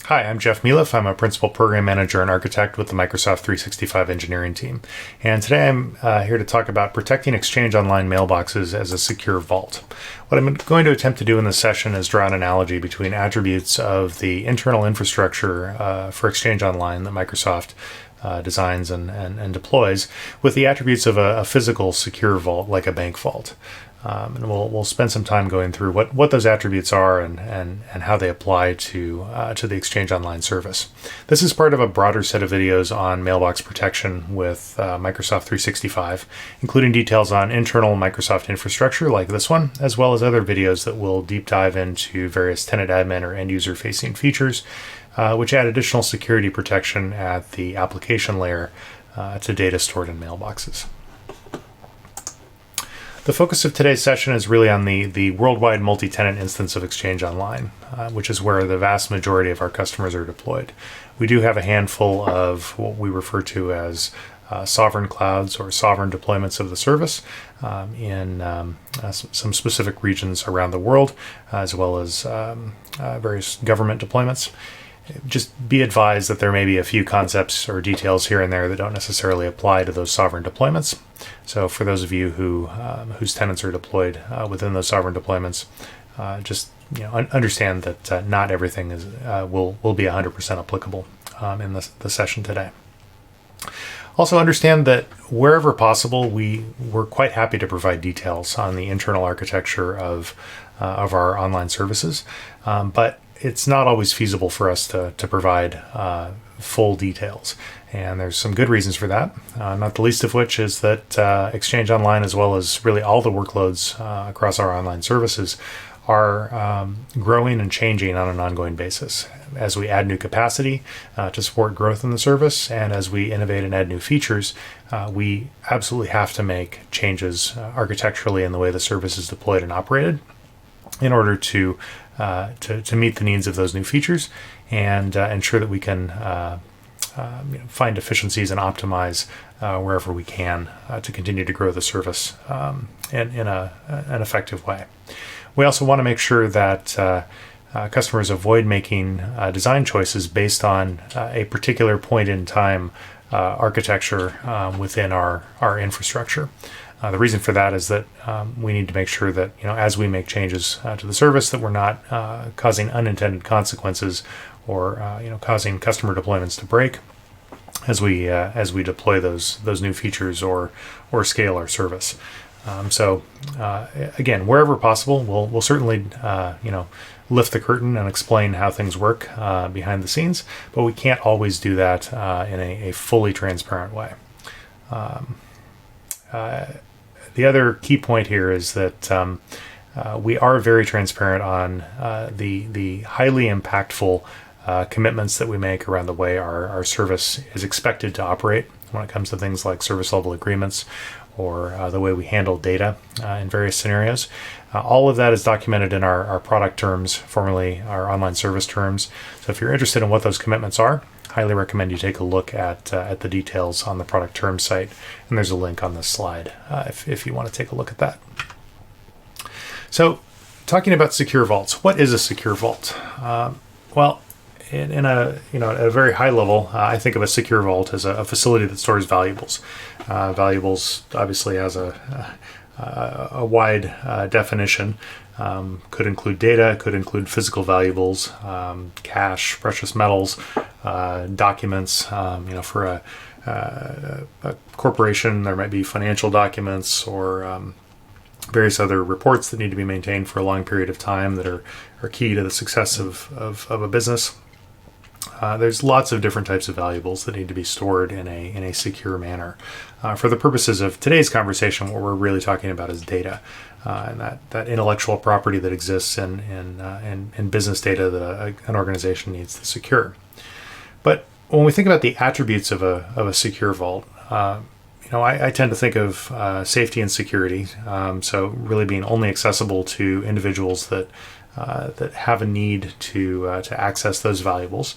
Hi, I'm Jeff Mieleff. I'm a Principal Program Manager and Architect with the Microsoft 365 engineering team. And today I'm here to talk about protecting Exchange Online mailboxes as a secure vault. What I'm going to attempt to do in this session is draw an analogy between attributes of the internal infrastructure for Exchange Online that Microsoft designs and deploys with the attributes of a physical secure vault like a bank vault. And we'll spend some time going through what those attributes are and how they apply to the Exchange Online service. This is part of a broader set of videos on mailbox protection with Microsoft 365, including details on internal Microsoft infrastructure like this one, as well as other videos that will deep dive into various tenant admin or end user facing features, which add additional security protection at the application layer to data stored in mailboxes. The focus of today's session is really on the worldwide multi-tenant instance of Exchange Online, which is where the vast majority of our customers are deployed. We do have a handful of what we refer to as sovereign clouds or sovereign deployments of the service in some specific regions around the world, as well as various government deployments. Just be advised that there may be a few concepts or details here and there that don't necessarily apply to those sovereign deployments. So for those of you whose tenants are deployed within those sovereign deployments, just understand that not everything will be 100% applicable in the session today. Also understand that wherever possible, we're quite happy to provide details on the internal architecture of our online services, but it's not always feasible for us to provide full details. And there's some good reasons for that, not the least of which is that Exchange Online, as well as really all the workloads across our online services, are growing and changing on an ongoing basis. As we add new capacity to support growth in the service, and as we innovate and add new features, we absolutely have to make changes architecturally in the way the service is deployed and operated in order to meet the needs of those new features and ensure that we can find efficiencies and optimize wherever we can to continue to grow the service in an effective way. We also want to make sure that customers avoid making design choices based on a particular point in time architecture within our infrastructure. The reason for that is that we need to make sure that as we make changes to the service, that we're not causing unintended consequences or causing customer deployments to break as we deploy those new features or scale our service. So again, wherever possible, we'll certainly lift the curtain and explain how things work behind the scenes, but we can't always do that in a fully transparent way. The other key point here is that we are very transparent on the highly impactful commitments that we make around the way our service is expected to operate when it comes to things like service level agreements or the way we handle data in various scenarios. All of that is documented in our product terms, formerly our online service terms. So if you're interested in what those commitments are, highly recommend you take a look at the details on the product terms site, and there's a link on this slide if you want to take a look at that. So, talking about secure vaults, what is a secure vault? Well, in at a very high level, I think of a secure vault as a facility that stores valuables. Valuables obviously has a wide definition. Could include data, could include physical valuables, cash, precious metals, documents. For a corporation, there might be financial documents or various other reports that need to be maintained for a long period of time that are key to the success of a business. There's lots of different types of valuables that need to be stored in a secure manner. For the purposes of today's conversation, what we're really talking about is data. And that intellectual property that exists in business data that an organization needs to secure. But when we think about the attributes of a secure vault, I tend to think of safety and security. So really being only accessible to individuals that have a need to access those valuables,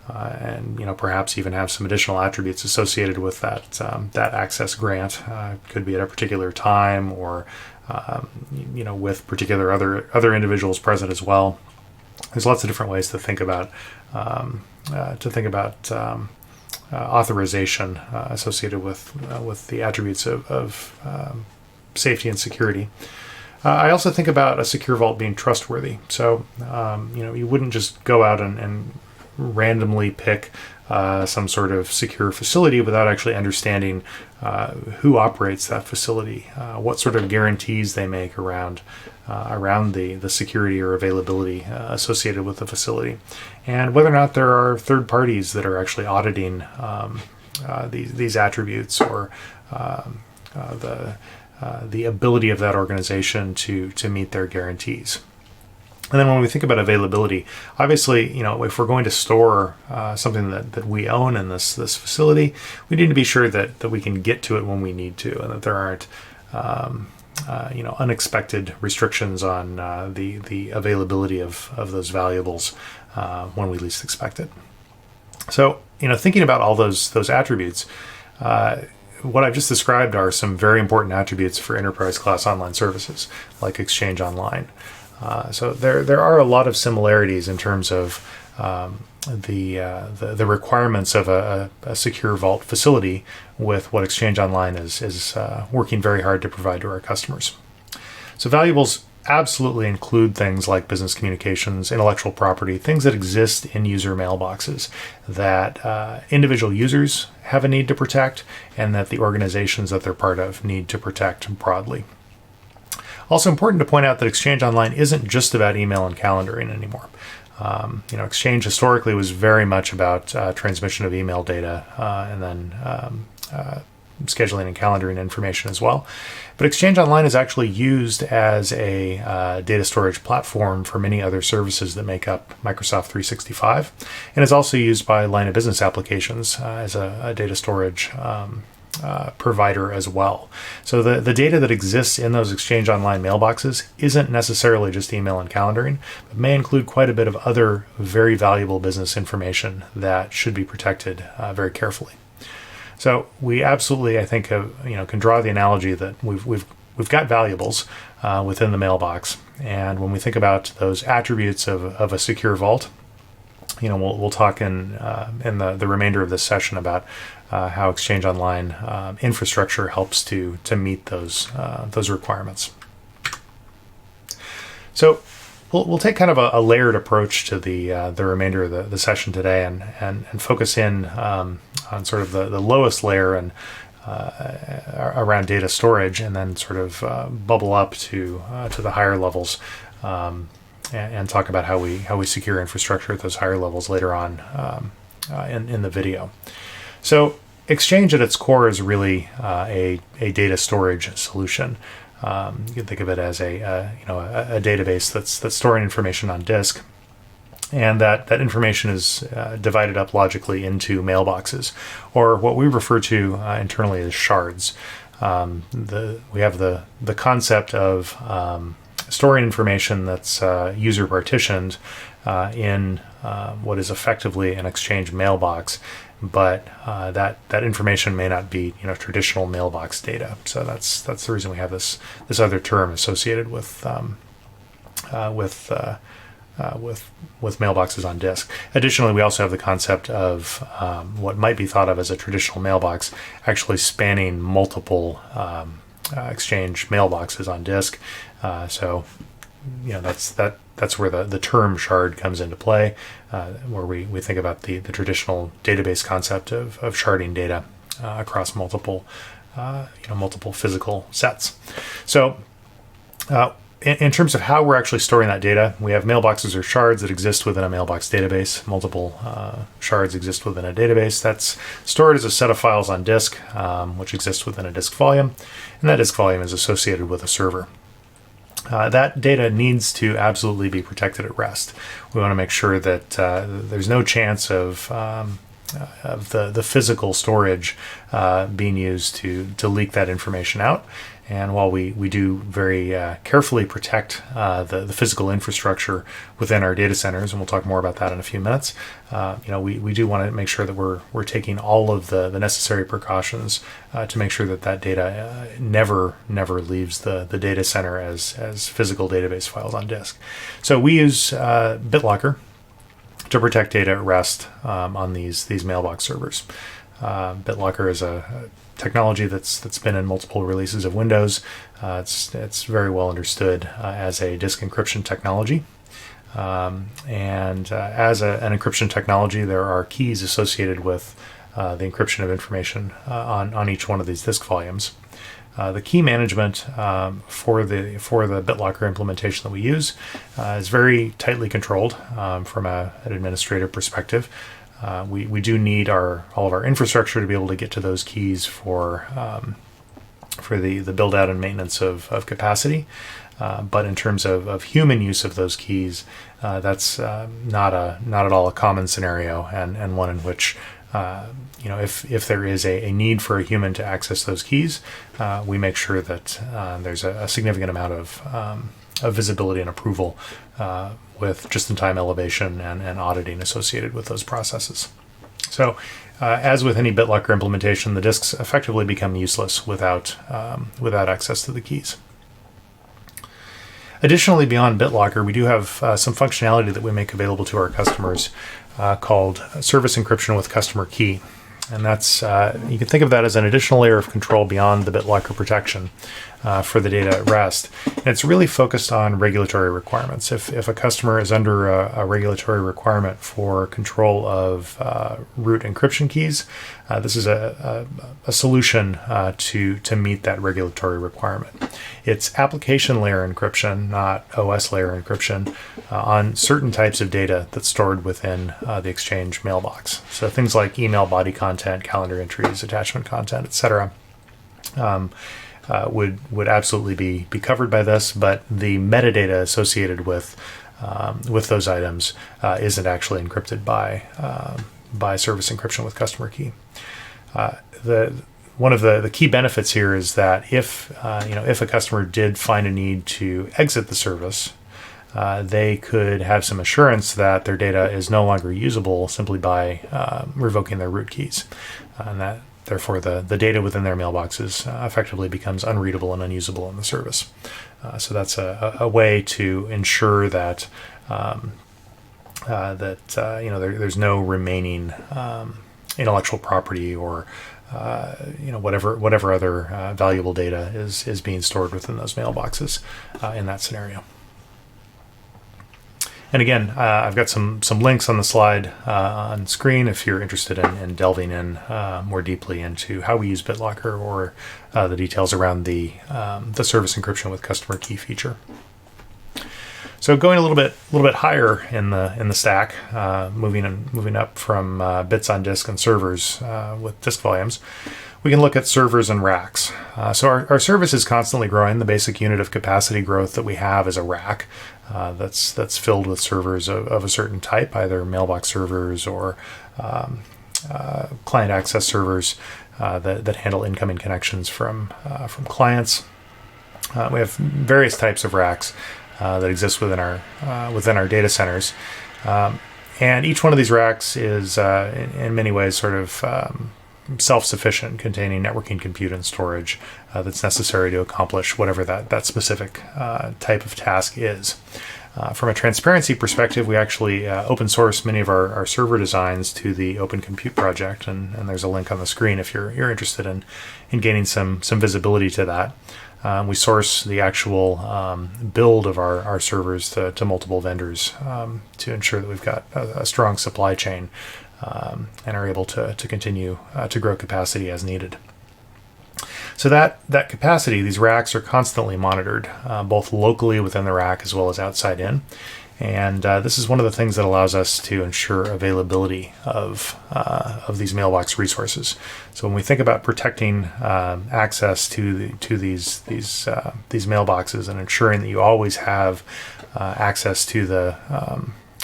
and perhaps even have some additional attributes associated with that access grant. Could be at a particular time or with particular other individuals present as well. There's lots of different ways to think about authorization associated with the attributes of safety and security. I also think about a secure vault being trustworthy. So, you wouldn't just go out and randomly pick some sort of secure facility without actually understanding who operates that facility, what sort of guarantees they make around the security or availability associated with the facility, and whether or not there are third parties that are actually auditing these attributes, or the ability of that organization to meet their guarantees. And then when we think about availability, obviously, if we're going to store something that we own in this facility, we need to be sure that we can get to it when we need to, and that there aren't unexpected restrictions on the availability of those valuables when we least expect it. So, thinking about all those attributes, what I've just described are some very important attributes for enterprise class online services like Exchange Online. So there are a lot of similarities in terms of the requirements of a secure vault facility with what Exchange Online is working very hard to provide to our customers. So valuables absolutely include things like business communications, intellectual property, things that exist in user mailboxes that individual users have a need to protect, and that the organizations that they're part of need to protect broadly. Also important to point out that Exchange Online isn't just about email and calendaring anymore. Exchange historically was very much about transmission of email data and then scheduling and calendaring information as well. But Exchange Online is actually used as a data storage platform for many other services that make up Microsoft 365, and is also used by line of business applications as a data storage provider as well. So the data that exists in those Exchange Online mailboxes isn't necessarily just email and calendaring, but may include quite a bit of other very valuable business information that should be protected very carefully. So we absolutely, I think, can draw the analogy that we've got valuables within the mailbox, and when we think about those attributes of a secure vault, we'll talk in the remainder of this session about how Exchange Online infrastructure helps to meet those requirements. So we'll take kind of a layered approach to the remainder of the session today, and focus in on sort of the lowest layer and around data storage, and then sort of bubble up to the higher levels. And talk about how we secure infrastructure at those higher levels later on in the video. So Exchange at its core is really a data storage solution. You can think of it as a database that's storing information on disk, and that information is divided up logically into mailboxes, or what we refer to internally as shards. We have the concept of storing information that's user partitioned in what is effectively an Exchange mailbox, but that information may not be traditional mailbox data. So that's the reason we have this other term associated with mailboxes on disk. Additionally, we also have the concept of what might be thought of as a traditional mailbox actually spanning multiple Exchange mailboxes on disk. So that's where the term shard comes into play, where we think about the traditional database concept of sharding data across multiple physical sets. So in terms of how we're actually storing that data, we have mailboxes or shards that exist within a mailbox database. Multiple shards exist within a database that's stored as a set of files on disk, which exists within a disk volume, and that disk volume is associated with a server. That data needs to absolutely be protected at rest. We want to make sure that there's no chance of the physical storage being used to leak that information out, And while we do very carefully protect the physical infrastructure within our data centers, and we'll talk more about that in a few minutes, we do want to make sure that we're taking all of the necessary precautions to make sure that data never leaves the data center as physical database files on disk. So we use BitLocker to protect data at rest on these mailbox servers. BitLocker is a technology that's been in multiple releases of Windows. It's very well understood as a disk encryption technology. And as an encryption technology, there are keys associated with the encryption of information on each one of these disk volumes. The key management for the BitLocker implementation that we use is very tightly controlled from an administrative perspective. We do need all of our infrastructure to be able to get to those keys for the build out and maintenance of capacity. But in terms of human use of those keys, that's not at all a common scenario, and one in which if there is a need for a human to access those keys, we make sure that there's a significant amount of visibility and approval with just-in-time elevation and auditing associated with those processes. So, as with any BitLocker implementation, the disks effectively become useless without access to the keys. Additionally, beyond BitLocker, we do have some functionality that we make available to our customers called service encryption with customer key. And that's, you can think of that as an additional layer of control beyond the BitLocker protection for the data at rest. And it's really focused on regulatory requirements. If a customer is under a regulatory requirement for control of root encryption keys, this is a solution to meet that regulatory requirement. It's application layer encryption, not OS layer encryption, on certain types of data that's stored within the Exchange mailbox. So things like email body content, calendar entries, attachment content, etc. Would absolutely be covered by this, but the metadata associated with those items isn't actually encrypted by service encryption with customer key. One of the key benefits here is that if a customer did find a need to exit the service, they could have some assurance that their data is no longer usable simply by revoking their root keys, and that therefore the data within their mailboxes effectively becomes unreadable and unusable in the service. So that's a way to ensure that there's no remaining intellectual property or whatever other valuable data is being stored within those mailboxes in that scenario. And again, I've got some links on the slide on screen if you're interested in delving in more deeply into how we use BitLocker or the details around the service encryption with customer key feature. So going a little bit higher in the stack, moving up from bits on disk and servers with disk volumes, we can look at servers and racks. So our service is constantly growing. The basic unit of capacity growth that we have is a rack that's filled with servers of a certain type, either mailbox servers or client access servers that handle incoming connections from clients. We have various types of racks that exist within our data centers, and each one of these racks is in many ways sort of self-sufficient, containing networking, compute, and storage that's necessary to accomplish whatever that specific type of task is. From a transparency perspective, we actually open source many of our server designs to the Open Compute project, and there's a link on the screen if you're interested in gaining some visibility to that. We source the actual build of our servers to multiple vendors to ensure that we've got a strong supply chain and are able to continue to grow capacity as needed. So that capacity, these racks are constantly monitored, both locally within the rack as well as outside in. And this is one of the things that allows us to ensure availability of these mailbox resources. So when we think about protecting access to these mailboxes and ensuring that you always have access to the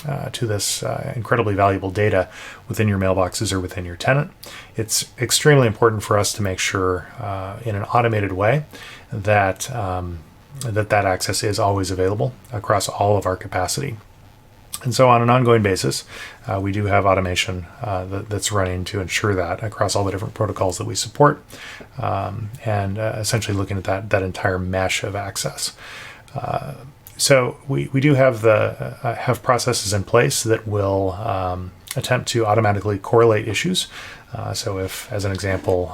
this incredibly valuable data within your mailboxes or within your tenant. It's extremely important for us to make sure in an automated way that that access is always available across all of our capacity. And so on an ongoing basis, we do have automation that's running to ensure that across all the different protocols that we support, and essentially looking at that entire mesh of access. So we do have have processes in place that will attempt to automatically correlate issues. So if, as an example,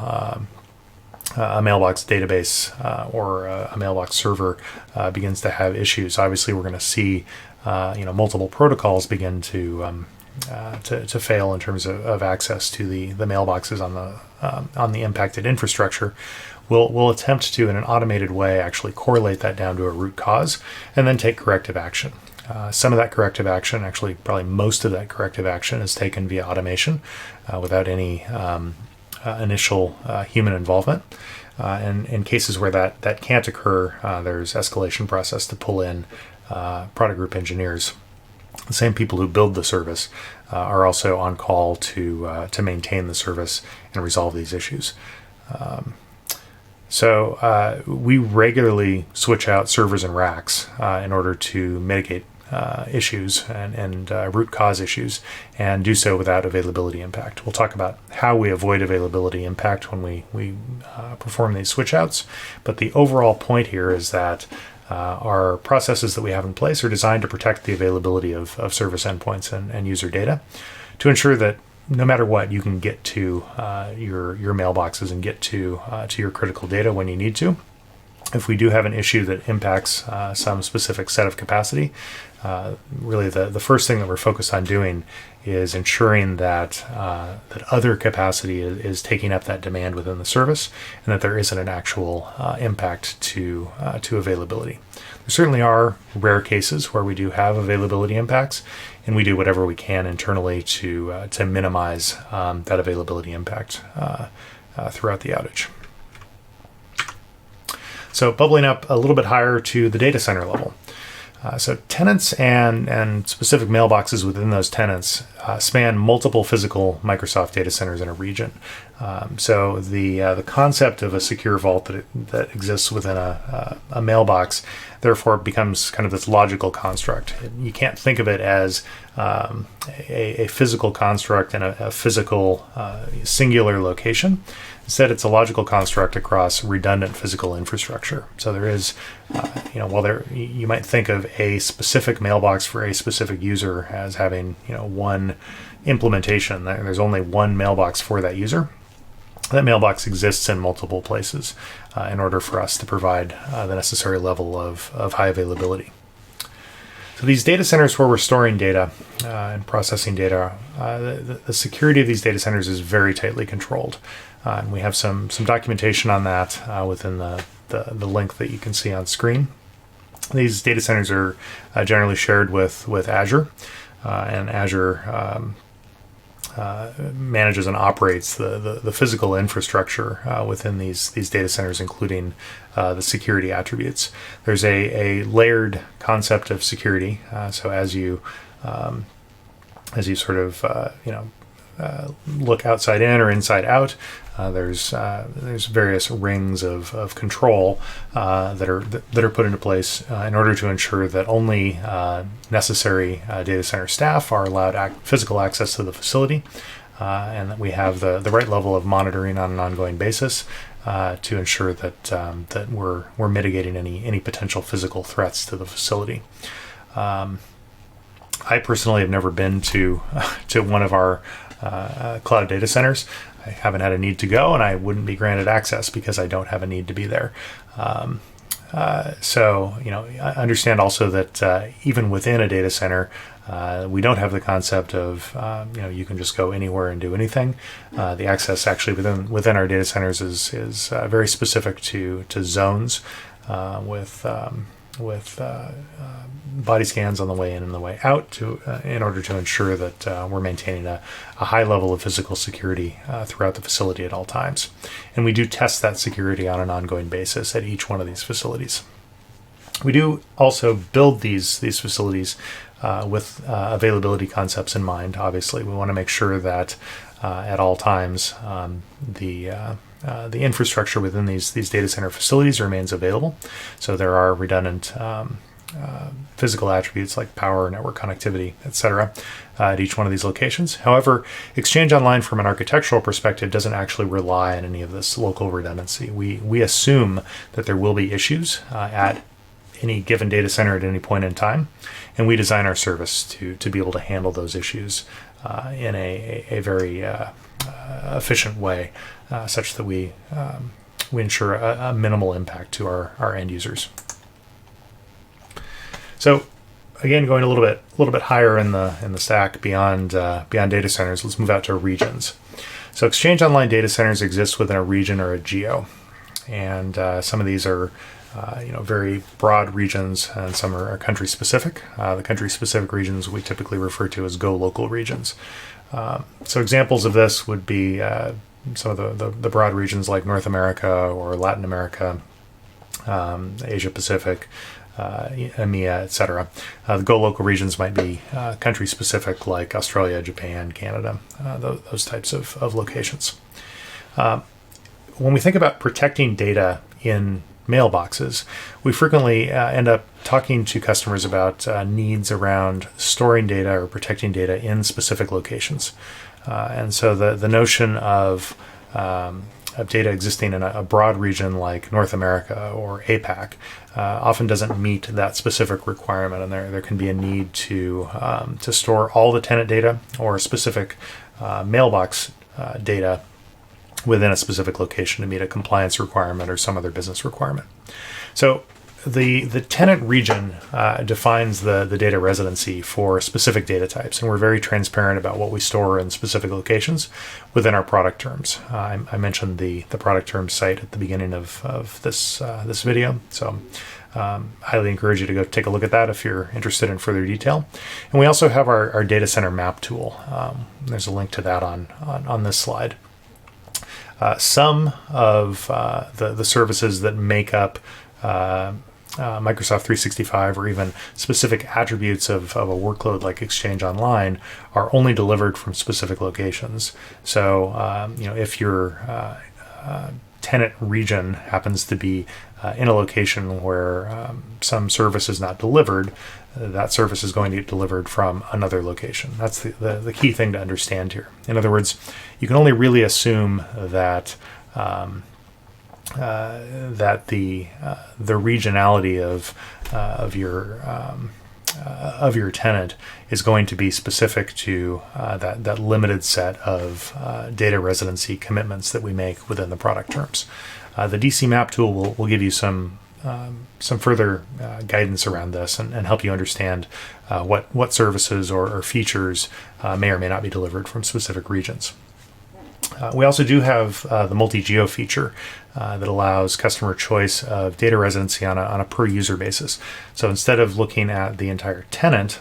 a mailbox database or a mailbox server begins to have issues, obviously we're going to see multiple protocols begin to fail in terms of access to the mailboxes on the impacted infrastructure. We'll attempt to, in an automated way, actually correlate that down to a root cause and then take corrective action. Some of that corrective action, actually probably most of that corrective action, is taken via automation without any initial human involvement. And in cases where that can't occur, there's escalation process to pull in product group engineers. The same people who build the service are also on call to maintain the service and resolve these issues. So we regularly switch out servers and racks in order to mitigate issues and root cause issues, and do so without availability impact. We'll talk about how we avoid availability impact when we perform these switch outs, but the overall point here is that our processes that we have in place are designed to protect the availability of service endpoints and user data to ensure that no matter what, you can get to your mailboxes and get to your critical data when you need to. If we do have an issue that impacts some specific set of capacity, really the first thing that we're focused on doing is ensuring that other capacity is taking up that demand within the service, and that there isn't an actual impact to availability. There certainly are rare cases where we do have availability impacts, and we do whatever we can internally to minimize that availability impact throughout the outage. So bubbling up a little bit higher to the data center level. So tenants and specific mailboxes within those tenants span multiple physical Microsoft data centers in a region. So the concept of a secure vault that exists within a mailbox therefore becomes kind of this logical construct. You can't think of it as a physical construct in a physical singular location. Instead, it's a logical construct across redundant physical infrastructure. So there is, while you might think of a specific mailbox for a specific user as having, one implementation. There's only one mailbox for that user. That mailbox exists in multiple places in order for us to provide the necessary level of high availability. So these data centers where we're storing data and processing data, the security of these data centers is very tightly controlled. And we have some documentation on that within the link that you can see on screen. These data centers are generally shared with Azure, and Azure manages and operates the physical infrastructure within these data centers, including the security attributes. There's a layered concept of security. So as you sort of look outside in or inside out, there's various rings of control that are put into place in order to ensure that only necessary data center staff are allowed physical access to the facility, and that we have the right level of monitoring on an ongoing basis to ensure that we're mitigating any potential physical threats to the facility. I personally have never been to one of our cloud data centers. I haven't had a need to go, and I wouldn't be granted access because I don't have a need to be there. So I understand also that even within a data center, we don't have the concept of you can just go anywhere and do anything. The access actually within our data centers is very specific to zones with body scans on the way in and the way out in order to ensure that we're maintaining a high level of physical security throughout the facility at all times. And we do test that security on an ongoing basis at each one of these facilities. We do also build these facilities with availability concepts in mind. Obviously, we want to make sure that at all times the infrastructure within these data center facilities remains available. So there are redundant physical attributes like power, network connectivity, etc. At each one of these locations. However, Exchange Online from an architectural perspective doesn't actually rely on any of this local redundancy. We assume that there will be issues at any given data center at any point in time, and we design our service to be able to handle those issues in a very efficient way, such that we ensure a minimal impact to our end users. So, again, going a little bit higher in the stack beyond data centers, let's move out to regions. So, Exchange Online data centers exist within a region or a geo, and some of these are very broad regions, and some are country specific. The country specific regions we typically refer to as Go Local regions. So, examples of this would be some of the broad regions like North America or Latin America, Asia Pacific, EMEA, etc. The Go Local regions might be country specific like Australia, Japan, Canada, those types of locations. When we think about protecting data in mailboxes, we frequently end up talking to customers about needs around storing data or protecting data in specific locations. And so the notion of data existing in a broad region like North America or APAC often doesn't meet that specific requirement, and there can be a need to store all the tenant data or specific mailbox data within a specific location to meet a compliance requirement or some other business requirement. So the tenant region defines the data residency for specific data types, and we're very transparent about what we store in specific locations within our product terms. I mentioned the product terms site at the beginning of this video, so highly encourage you to go take a look at that if you're interested in further detail. And we also have our data center map tool. There's a link to that on this slide. Some of the services that make up Microsoft 365 or even specific attributes of a workload like Exchange Online are only delivered from specific locations. So, if your tenant region happens to be in a location where some service is not delivered, that service is going to get delivered from another location. That's the key thing to understand here. In other words, you can only really assume that that the regionality of your tenant is going to be specific to that limited set of data residency commitments that we make within the product terms. The DC Map tool will give you some further guidance around this and help you understand what services or features may or may not be delivered from specific regions. We also do have the multi-geo feature that allows customer choice of data residency on a per user basis. So instead of looking at the entire tenant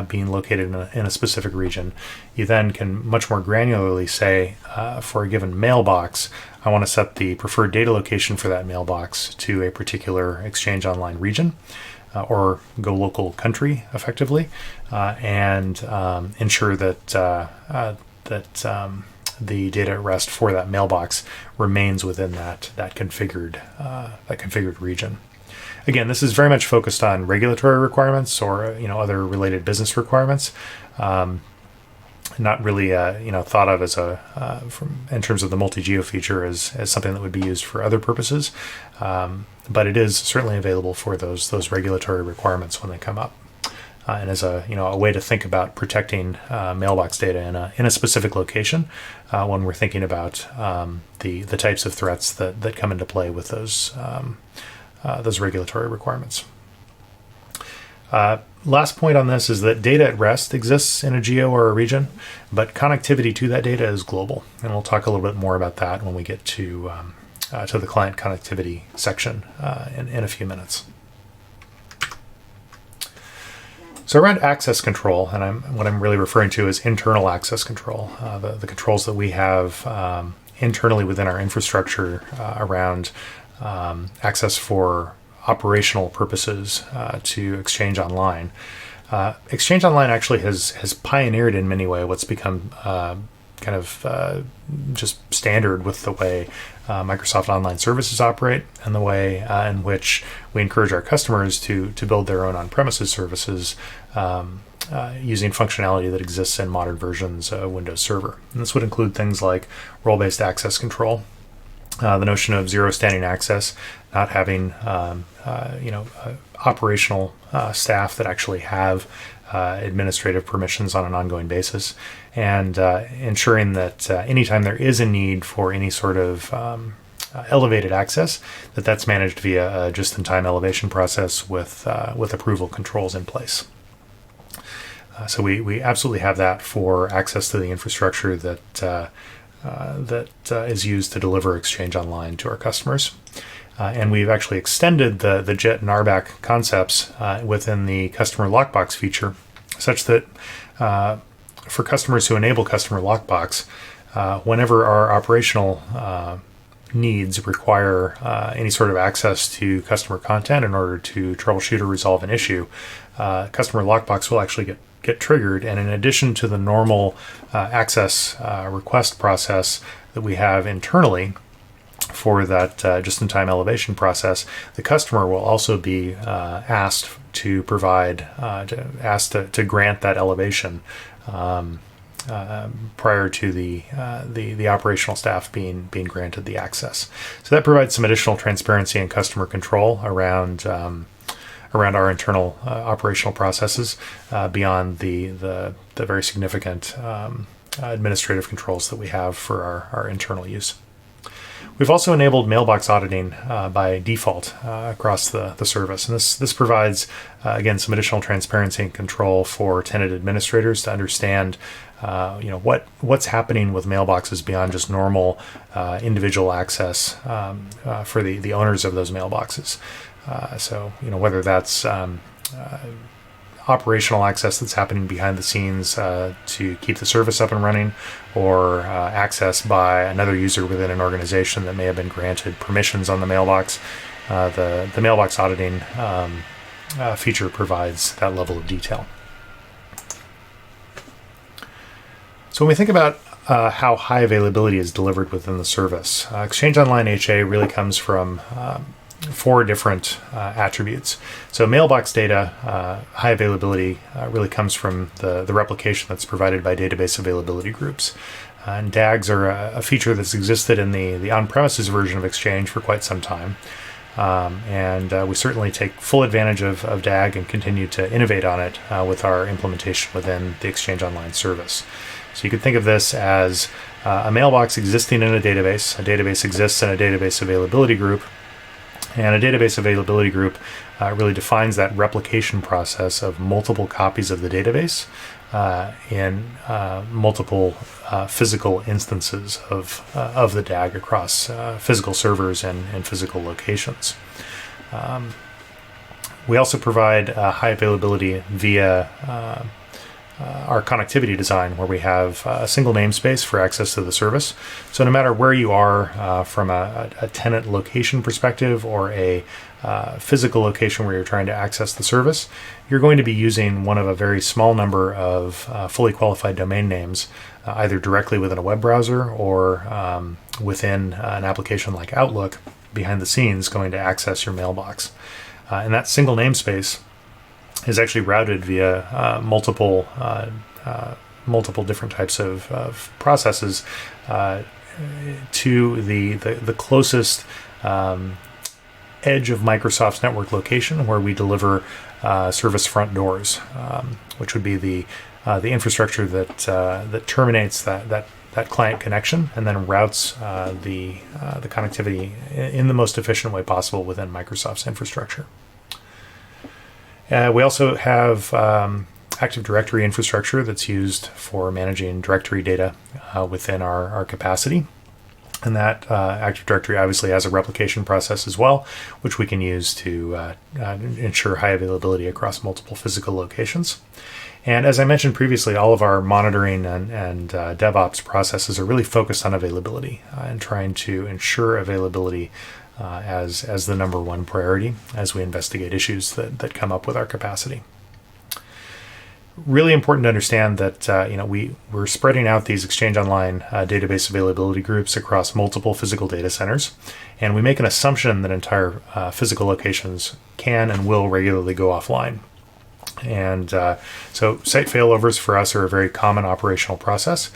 being located in a specific region, you then can much more granularly say, for a given mailbox, I want to set the preferred data location for that mailbox to a particular Exchange Online region, or Go Local country, effectively, and ensure that the data at rest for that mailbox remains within that configured region. Again, this is very much focused on regulatory requirements or other related business requirements. Not really thought of as in terms of the multi-geo feature as something that would be used for other purposes, but it is certainly available for those regulatory requirements when they come up. And as a way to think about protecting mailbox data in a specific location when we're thinking about the types of threats that come into play with those regulatory requirements. Last point on this is that data at rest exists in a geo or a region, but connectivity to that data is global, and we'll talk a little bit more about that when we get to the client connectivity section in a few minutes. So around access control, and what I'm really referring to is internal access control, the controls that we have internally within our infrastructure around access for operational purposes to Exchange Online. Exchange Online actually has pioneered in many ways what's become just standard with the way Microsoft Online Services operate, and the way in which we encourage our customers to build their own on-premises services using functionality that exists in modern versions of Windows Server. And this would include things like role-based access control, the notion of zero standing access, not having operational staff that actually have administrative permissions on an ongoing basis, and ensuring that anytime there is a need for any sort of elevated access, that's managed via a just-in-time elevation process with approval controls in place. So we absolutely have that for access to the infrastructure that is used to deliver Exchange Online to our customers. And we've actually extended the JIT and RBAC concepts within the customer lockbox feature, such that for customers who enable customer lockbox, whenever our operational needs require any sort of access to customer content in order to troubleshoot or resolve an issue, customer lockbox will actually get triggered. And in addition to the normal access request process that we have internally for that just-in-time elevation process, the customer will also be asked to provide, to grant that elevation prior to the operational staff being granted the access. So that provides some additional transparency and customer control around our internal operational processes beyond the very significant administrative controls that we have for our internal use. We've also enabled mailbox auditing by default across the service, and this provides again some additional transparency and control for tenant administrators to understand what's happening with mailboxes beyond just normal individual access for the owners of those mailboxes. So whether that's operational access that's happening behind the scenes to keep the service up and running, or access by another user within an organization that may have been granted permissions on the mailbox. The mailbox auditing feature provides that level of detail. So when we think about how high availability is delivered within the service, Exchange Online HA really comes from four different attributes. So mailbox data, high availability, really comes from the replication that's provided by database availability groups. And DAGs are a feature that's existed in the on-premises version of Exchange for quite some time. And we certainly take full advantage of DAG and continue to innovate on it with our implementation within the Exchange Online service. So you could think of this as a mailbox existing in a database. A database exists in a database availability group. And a database availability group really defines that replication process of multiple copies of the database in multiple physical instances of the DAG across physical servers and physical locations. We also provide high availability via our connectivity design, where we have a single namespace for access to the service. So no matter where you are from a tenant location perspective or a physical location where you're trying to access the service, you're going to be using one of a very small number of fully qualified domain names, either directly within a web browser or within an application like Outlook behind the scenes going to access your mailbox. And that single namespace is actually routed via multiple different types of processes to the closest edge of Microsoft's network location, where we deliver service front doors, which would be the infrastructure that terminates that client connection and then routes the connectivity in the most efficient way possible within Microsoft's infrastructure. We also have Active Directory infrastructure that's used for managing directory data within our capacity. And that Active Directory obviously has a replication process as well, which we can use to ensure high availability across multiple physical locations. And as I mentioned previously, all of our monitoring and DevOps processes are really focused on availability and trying to ensure availability as the number one priority as we investigate issues that come up with our capacity. really important to understand that we're spreading out these Exchange Online database availability groups across multiple physical data centers, and we make an assumption that entire physical locations can and will regularly go offline. And so site failovers for us are a very common operational process.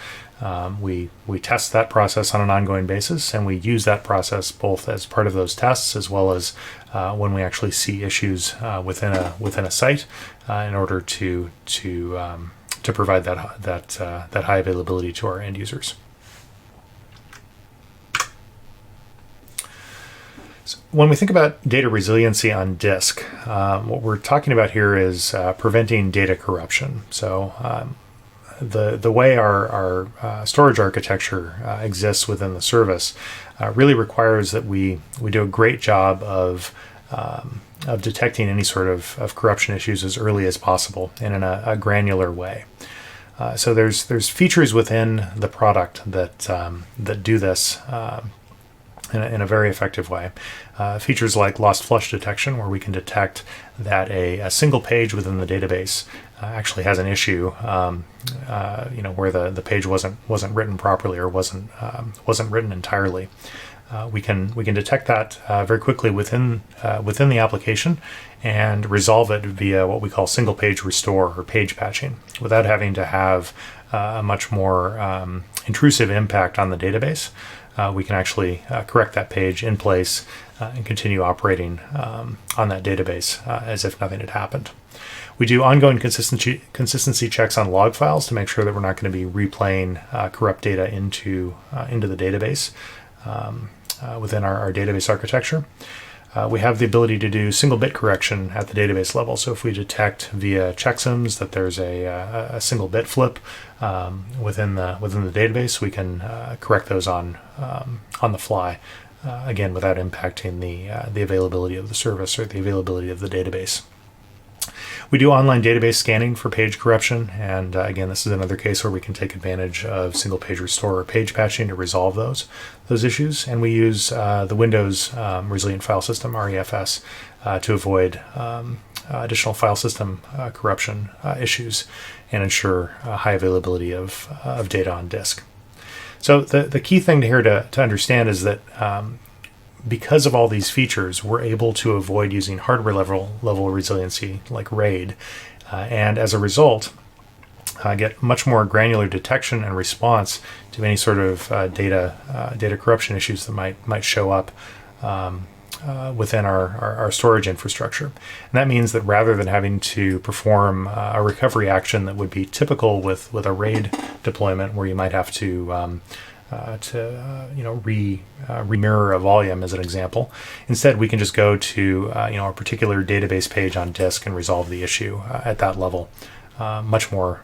We test that process on an ongoing basis, and we use that process both as part of those tests as well as when we actually see issues within a site in order to provide that high availability to our end users. So when we think about data resiliency on disk, what we're talking about here is preventing data corruption. So the way our storage architecture exists within the service really requires that we do a great job of detecting any sort of corruption issues as early as possible and in a granular way. So there's features within the product that do this in a very effective way. Features like lost flush detection, where we can detect that a single page within the database actually has an issue, where the page wasn't written properly or wasn't written entirely. We can detect that very quickly within the application and resolve it via what we call single page restore or page patching, without having to have a much more intrusive impact on the database. We can actually correct that page in place and continue operating on that database as if nothing had happened. We do ongoing consistency checks on log files to make sure that we're not going to be replaying corrupt data into the database within our database architecture. We have the ability to do single bit correction at the database level. So if we detect via checksums that there's a single bit flip within the database, we can correct those on the fly, again without impacting the availability of the service or the availability of the database. We do online database scanning for page corruption, and again, this is another case where we can take advantage of single page restore or page patching to resolve those issues. And we use the Windows Resilient File System, REFS, to avoid additional file system corruption issues and ensure high availability of data on disk. So the key thing here to understand is that because of all these features, we're able to avoid using hardware level resiliency like RAID, and as a result, get much more granular detection and response to any sort of data corruption issues that might show up within our storage infrastructure. And that means that rather than having to perform a recovery action that would be typical with a RAID deployment, where you might have to remirror a volume as an example. Instead, we can just go to a particular database page on disk and resolve the issue at that level much more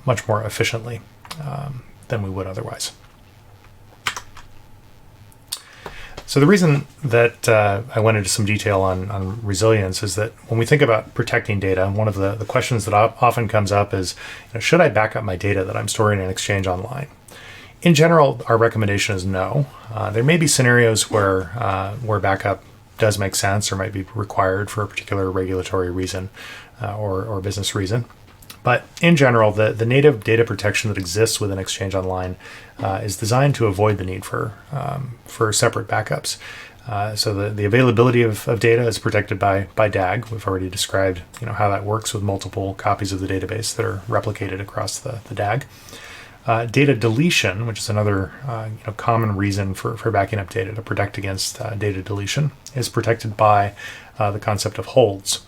efficiently than we would otherwise. So the reason that I went into some detail on resilience is that when we think about protecting data, one of the questions that often comes up is, should I back up my data that I'm storing in Exchange Online? In general, our recommendation is no. There may be scenarios where backup does make sense or might be required for a particular regulatory reason or business reason. But in general, the native data protection that exists within Exchange Online is designed to avoid the need for separate backups. So the availability of data is protected by DAG. We've already described how that works with multiple copies of the database that are replicated across the DAG. Data deletion, which is another common reason for backing up data to protect against data deletion, is protected by the concept of holds.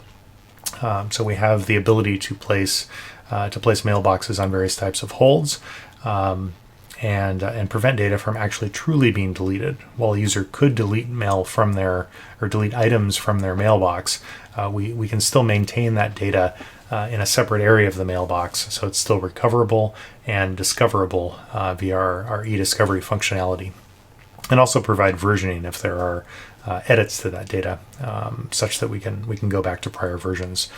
So we have the ability to place mailboxes on various types of holds and prevent data from actually truly being deleted. While a user could delete mail from delete items from their mailbox, we can still maintain that data in a separate area of the mailbox, so it's still recoverable and discoverable via our e-discovery functionality, and also provide versioning if there are edits to that data, such that we can go back to prior versions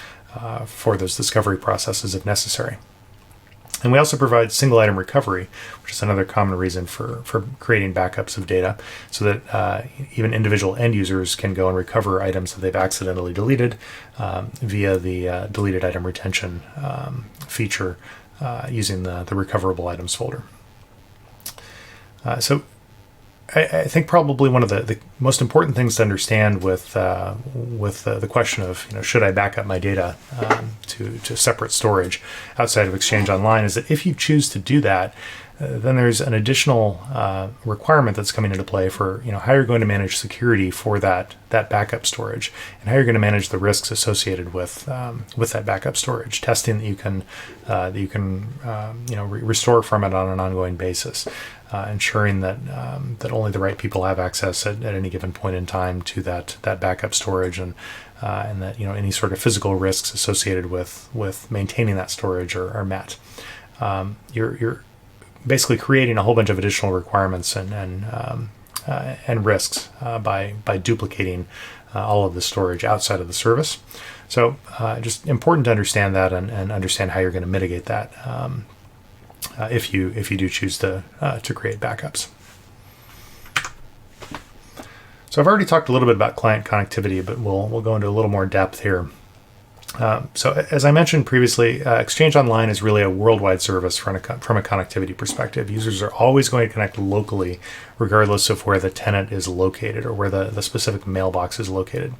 for those discovery processes if necessary. And we also provide single item recovery, which is another common reason for creating backups of data, so that even individual end users can go and recover items that they've accidentally deleted via the deleted item retention feature using the recoverable items folder. So I think probably one of the most important things to understand with the question of, should I back up my data to separate storage outside of Exchange Online is that if you choose to do that, then there's an additional requirement that's coming into play for how you're going to manage security for that backup storage, and how you're going to manage the risks associated with that backup storage, testing that you can restore from it on an ongoing basis. Ensuring that only the right people have access at any given point in time to that backup storage, and that any sort of physical risks associated with maintaining that storage are met. You're basically creating a whole bunch of additional requirements and risks by duplicating all of the storage outside of the service. So just important to understand that and understand how you're going to mitigate that. If you do choose to create backups. So I've already talked a little bit about client connectivity, but we'll go into a little more depth here. So as I mentioned previously, Exchange Online is really a worldwide service from a connectivity perspective. Users are always going to connect locally, regardless of where the tenant is located or where the specific mailbox is located.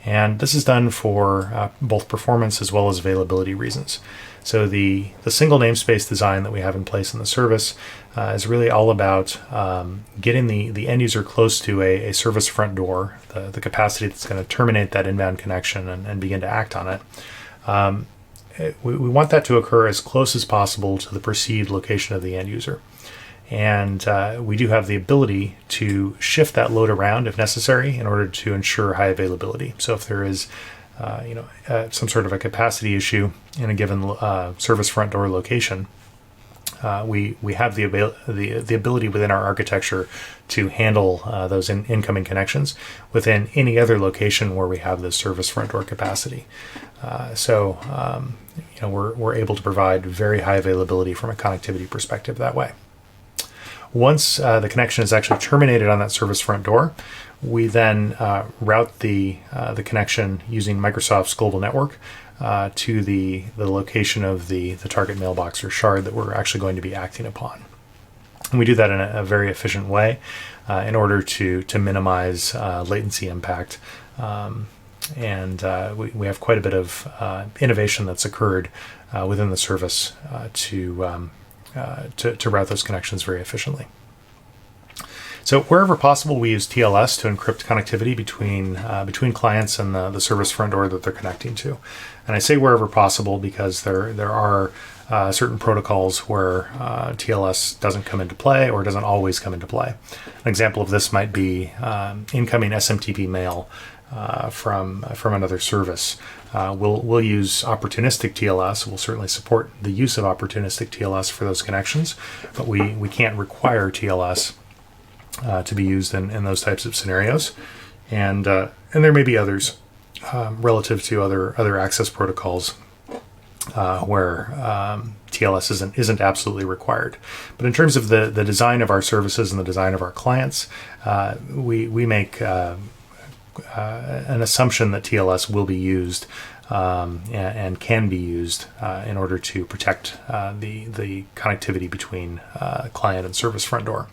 And this is done for both performance as well as availability reasons. So the single namespace design that we have in place in the service is really all about getting the end user close to a service front door, the capacity that's going to terminate that inbound connection and begin to act on it. We want that to occur as close as possible to the perceived location of the end user. And we do have the ability to shift that load around if necessary in order to ensure high availability. So if there is some sort of a capacity issue in a given service front door location, we have the ability within our architecture to handle those incoming connections within any other location where we have the service front door capacity. So we're able to provide very high availability from a connectivity perspective that way. Once the connection is actually terminated on that service front door, we then route the connection using Microsoft's global network to the location of the target mailbox or shard that we're actually going to be acting upon. And we do that in a very efficient way in order to minimize latency impact. And we have quite a bit of innovation that's occurred within the service to route those connections very efficiently. So wherever possible, we use TLS to encrypt connectivity between clients and the service front door that they're connecting to. And I say wherever possible because there are certain protocols where TLS doesn't come into play or doesn't always come into play. An example of this might be incoming SMTP mail from another service. We'll use opportunistic TLS. We'll certainly support the use of opportunistic TLS for those connections, but we can't require TLS to be used in those types of scenarios. And there may be others relative to other access protocols where TLS isn't absolutely required. But in terms of the design of our services and the design of our clients, we make an assumption that TLS will be used and can be used in order to protect the connectivity between client and service front door.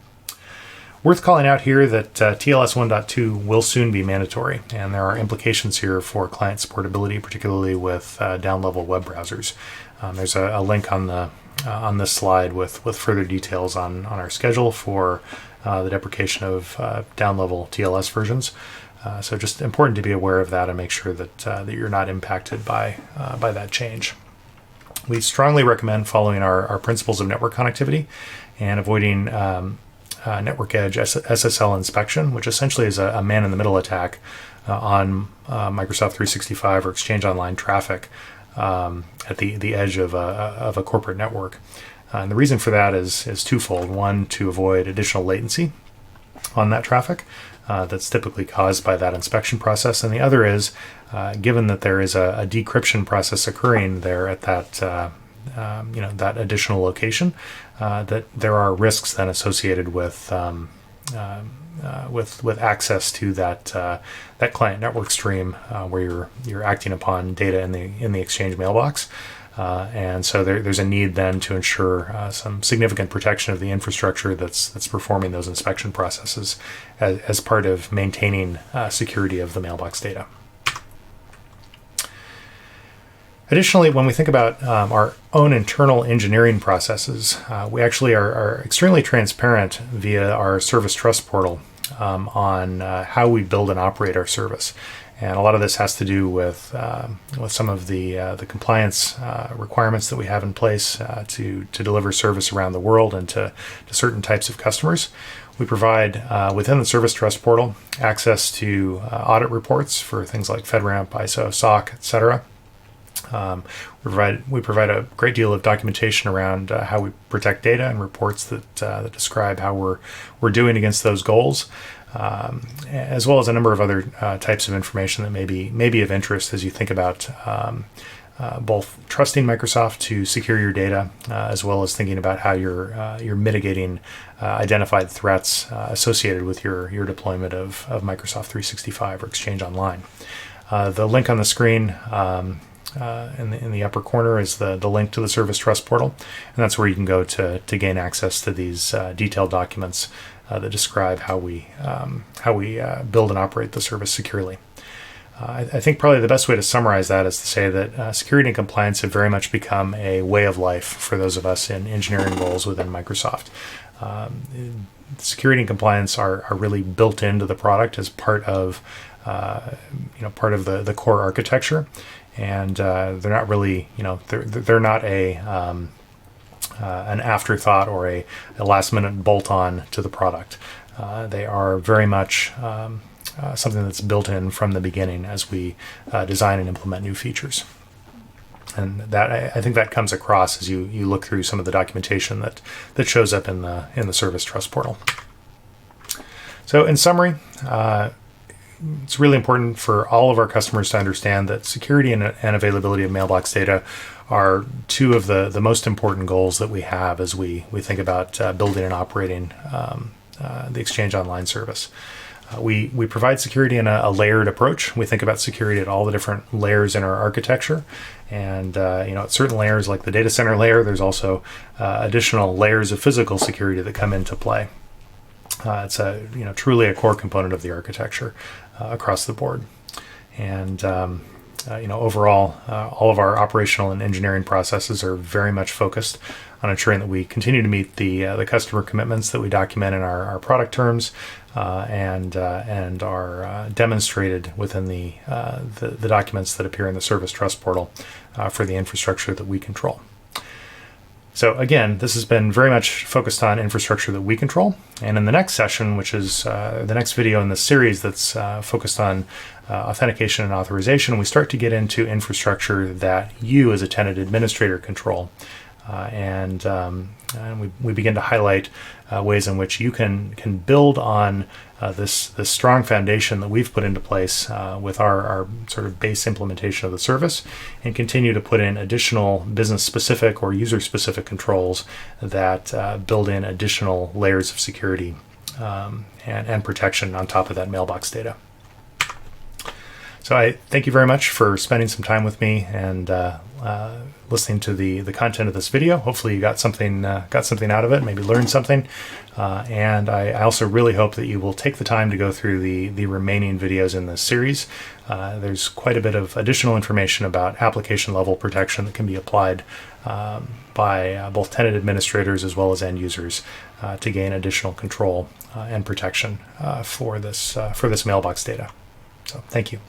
Worth calling out here that TLS 1.2 will soon be mandatory, and there are implications here for client supportability, particularly with down-level web browsers. There's a link on this slide with further details on our schedule for the deprecation of down-level TLS versions. So just important to be aware of that and make sure that you're not impacted by that change. We strongly recommend following our principles of network connectivity and avoiding network edge SSL inspection, which essentially is a man-in-the-middle attack on Microsoft 365 or Exchange Online traffic at the edge of a corporate network. And the reason for that is twofold. One, to avoid additional latency on that traffic that's typically caused by that inspection process. And the other is, given that there is a decryption process occurring there at that additional location, that there are risks then associated with access to that client network stream where you're acting upon data in the Exchange mailbox. And so there's a need then to ensure some significant protection of the infrastructure that's performing those inspection processes as part of maintaining security of the mailbox data. Additionally, when we think about our own internal engineering processes, we actually are extremely transparent via our service trust portal on how we build and operate our service. And a lot of this has to do with some of the compliance requirements that we have in place to deliver service around the world and to certain types of customers. We provide within the Service Trust portal access to audit reports for things like FedRAMP, ISO, SOC, etc. We provide a great deal of documentation around how we protect data and reports that describe how we're doing against those goals. As well as a number of other types of information that may be of interest as you think about both trusting Microsoft to secure your data, as well as thinking about how you're mitigating identified threats associated with your deployment of Microsoft 365 or Exchange Online. The link on the screen in the upper corner is the link to the Service Trust portal, and that's where you can go to gain access to these detailed documents that describe how we build and operate the service securely. I think probably the best way to summarize that is to say that security and compliance have very much become a way of life for those of us in engineering roles within Microsoft. Security and compliance are really built into the product as part of the core architecture, and they're not really they're not an afterthought or a last-minute bolt-on to the product. They are very much something that's built in from the beginning as we design and implement new features. And that I think that comes across as you look through some of the documentation that shows up in the Service Trust portal. So in summary, it's really important for all of our customers to understand that security and availability of mailbox data are two of the most important goals that we have as we think about building and operating the Exchange Online service. We provide security in a layered approach. We think about security at all the different layers in our architecture. And at certain layers like the data center layer, there's also additional layers of physical security that come into play. It's truly a core component of the architecture across the board. And overall, all of our operational and engineering processes are very much focused on ensuring that we continue to meet the customer commitments that we document in our product terms and are demonstrated within the documents that appear in the Service Trust portal for the infrastructure that we control. So again, this has been very much focused on infrastructure that we control. And in the next session, which is the next video in the series that's focused on authentication and authorization, we start to get into infrastructure that you as a tenant administrator control. And we begin to highlight ways in which you can build on this strong foundation that we've put into place with our sort of base implementation of the service, and continue to put in additional business-specific or user-specific controls that build in additional layers of security and protection on top of that mailbox data. So I thank you very much for spending some time with me and listening to the content of this video. Hopefully you got something out of it, maybe learned something. And I also really hope that you will take the time to go through the remaining videos in this series. There's quite a bit of additional information about application level protection that can be applied by both tenant administrators as well as end users to gain additional control and protection for this mailbox data. So thank you.